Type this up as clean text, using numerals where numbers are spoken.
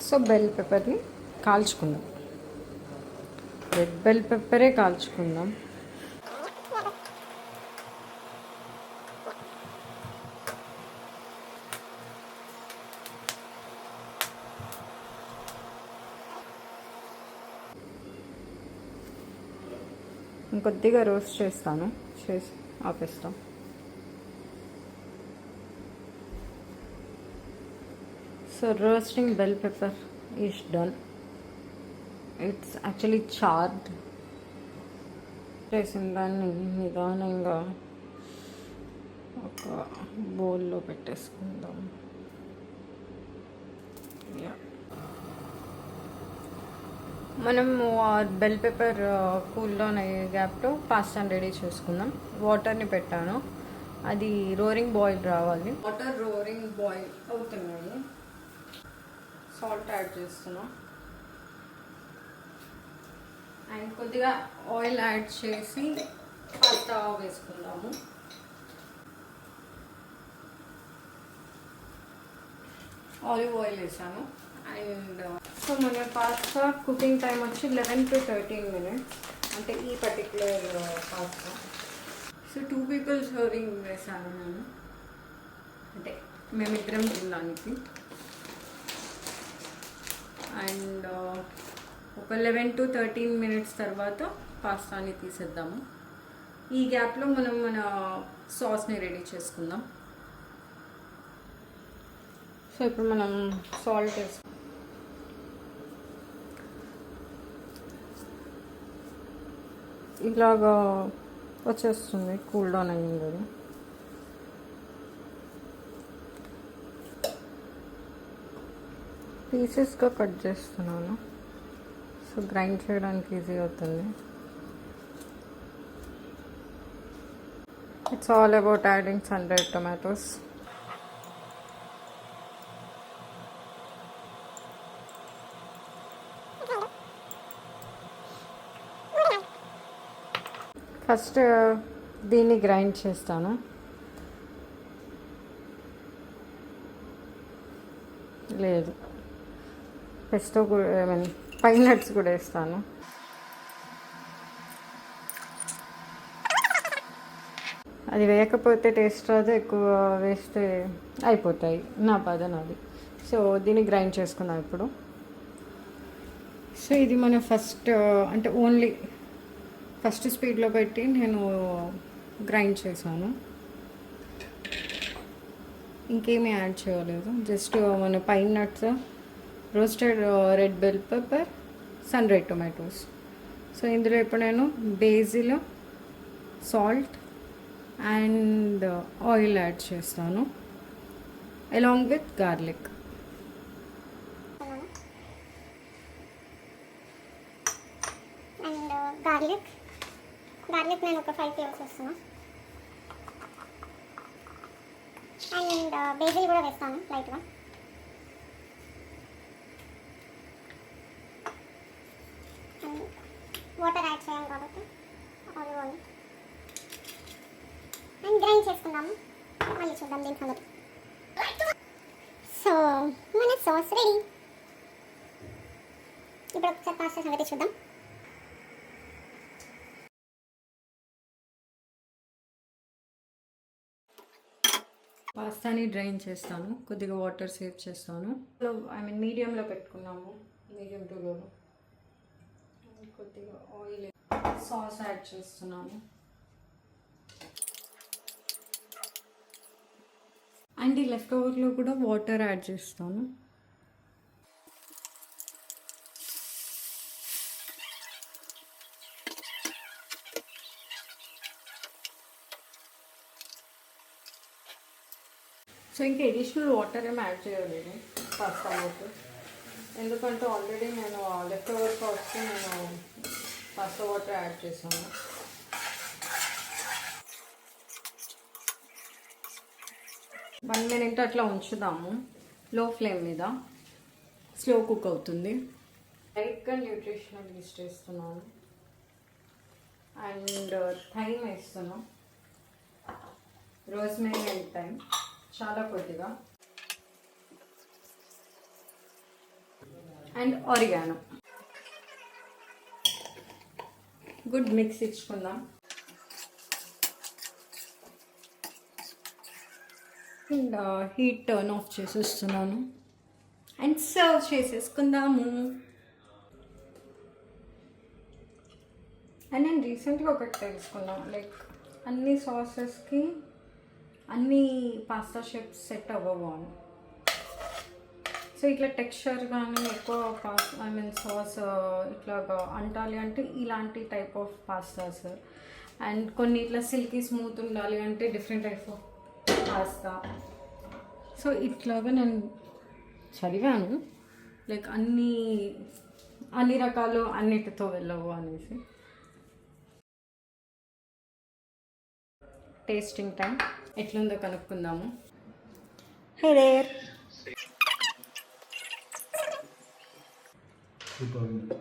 So bell పెప్పర్ని కాల్చుకుందాం. Red bell పెప్పరే కాల్చుకుందాం. ఇంకొద్దిగా రోస్ట్ చేస్తాను, చేసి ఆపేస్తాం. So roasting bell pepper is done. It's actually charred. చేసిన దాన్ని నిదానంగా ఒక బౌల్లో పెట్టేసుకుందాం. మనము బెల్ పెప్పర్ కూల్ డౌన్ అయ్యే గ్యాప్లో పాస్తాని రెడీ చేసుకుందాం. వాటర్ని పెట్టాను, అది రోరింగ్ బాయిల్ రావాలి. వాటర్ రోరింగ్ బాయిల్ అవుతున్నాయి. సాల్ట్ యాడ్ చేస్తున్నాం అండ్ కొద్దిగా ఆయిల్ యాడ్ చేసి పాస్తా వేసుకుందాము. ఆలివ్ ఆయిల్ వేసాను. అండ్ సో మన పాస్తా కుకింగ్ టైం వచ్చి 11 to 13 minutes, అంటే ఈ particular pasta. So 2 people serving వేసాను నేను, అంటే మేమిద్దరం తినడానికి. అండ్ ఒక 11 to 13 minutes తర్వాత పాస్తాని తీసేద్దాము. ఈ గ్యాప్లో మనం మన సాస్ని రెడీ చేసుకుందాం. సో ఇప్పుడు మనం సాల్ట్ వేసుకుందాం. ఇలాగా వచ్చేస్తుంది, కూల్ డౌన్ అయ్యింది అది. పీసెస్గా కట్ చేస్తున్నాను, సో గ్రైండ్ చేయడానికి ఈజీ అవుతుంది. It's all about adding sun-dried tomatoes. First దీన్ని గ్రైండ్ చేస్తాను. లేదు, పెస్టో కూడా, ఐ మీన్ పైన్ నట్స్ కూడా వేస్తాను. అది వేయకపోతే టేస్ట్ రాదు, ఎక్కువ వేస్తే అయిపోతాయి. నా బాధ నాది. సో దీన్ని గ్రైండ్ చేసుకున్నాం ఇప్పుడు. సో ఇది మన ఫస్ట్, అంటే ఓన్లీ ఫస్ట్ స్పీడ్లో పెట్టి నేను గ్రైండ్ చేశాను, ఇంకేమీ యాడ్ చేయలేదు. జస్ట్ మన pine nuts, roasted red bell pepper, sun dried tomatoes. So ఇందులో ఇప్పుడు నేను basil, salt and oil add చేస్తాను, along with garlic. And garlic నేను ఒక 5 cloves వేస్తున్నాను. అండ్ బేసిల్ కూడా వేస్తాను లైట్గా. అండ్ వాటర్ యాడ్ చేయాలి కాబట్టి ఆలివ్ ఆయిల్. అండ్ గ్రైండ్ చేసుకుందాము, మళ్ళీ చూద్దాం దీని సంగతి. సో మన సాస్ రెడీ. ఇప్పుడు ఒకసారి పాస్తా సంగతి చూద్దాం. పాస్తాని డ్రైన్ చేస్తాను, కొద్దిగా వాటర్ సేవ్ చేస్తాను. ఐ మీన్ మీడియంలో పెట్టుకున్నాము, మీడియం టు లోలో. కొద్దిగా ఆయిల్, సాస్ యాడ్ చేస్తున్నాను. అండ్ ఈ లెఫ్ట్ ఓవర్లో కూడా వాటర్ యాడ్ చేస్తాను. సో ఇంకా ఎడిషనల్ వాటర్ ఏమి యాడ్ చేయలేదు పాస్తా వాటర్, ఎందుకంటే ఆల్రెడీ నేను లెఫ్ట్ ఓవర్ కాస్ట్కి నేను పాస్తా వాటర్ యాడ్ చేశాను. వన్ మినిట్ అట్లా ఉంచుదాము లో ఫ్లేమ్ మీద, స్లో కుక్ అవుతుంది. లైట్గా న్యూట్రిషనల్ ఈస్ట్ వేస్తున్నాను అండ్ థైమ్ వేస్తున్నాం, రోజ్మెరీ అండ్ థైమ్ చాలా కొద్దిగా. And oregano. గుడ్ మిక్స్ ఇచ్చుకుందాం. అండ్ హీట్ టర్న్ ఆఫ్ చేసేస్తున్నాను అండ్ సర్వ్ చేసేసుకుందాము. అండ్ నేను రీసెంట్గా ఒకటి తెలుసుకున్నాను, లైక్ అన్ని సాసెస్కి అన్ని పాస్తా షేప్స్ సెట్ అవ్వవు అని. సో ఇట్లా టెక్స్చర్ కానీ ఎక్కువ సాస్ ఇట్లాగా అంటాలి అంటే ఇలాంటి టైప్ ఆఫ్ పాస్తాస్, అండ్ కొన్ని ఇట్లా సిల్కీ స్మూత్ ఉండాలి అంటే different type of pasta. So ఇట్లాగా నేను చదివాను, లైక్ అన్ని రకాలు అన్నిటితో వెళ్ళవు అనేసి. టేస్టింగ్ టైం ఎట్లుందో కనుక్కుందాము. హే దేర్. సూపర్ ఉంది.